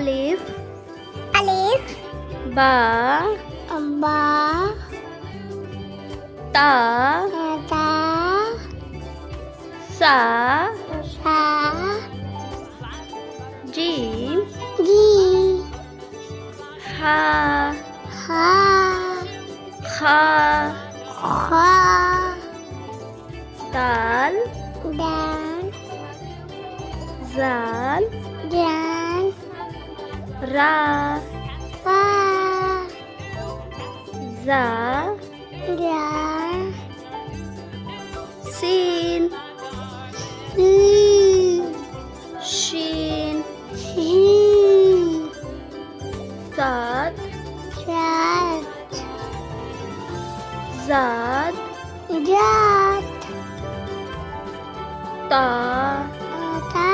अलिफ अलिफ बा बा ता ता सा सा जीम जी हा हा खा खा दाल दाल जाल जान रा वा जा जा सीन सी शीन सी साद सात जाद जात ता ता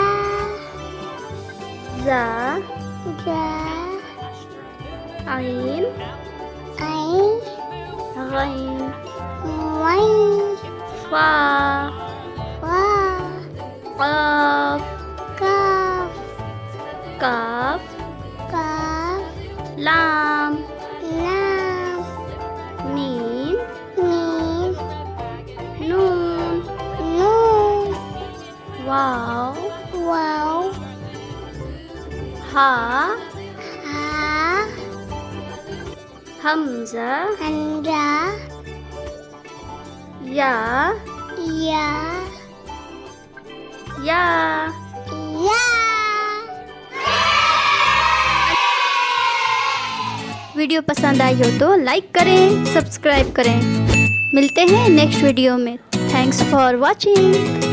जा जा आइन आई गैन वाई फा वा क़ाफ काफ काफ काफ लाम लाम मीम मीम नून नून वाव वाव हा हा हमजा हमजा या या या या। वीडियो पसंद आई हो तो लाइक करें, सब्सक्राइब करें। मिलते हैं नेक्स्ट वीडियो में। Thanks for watching.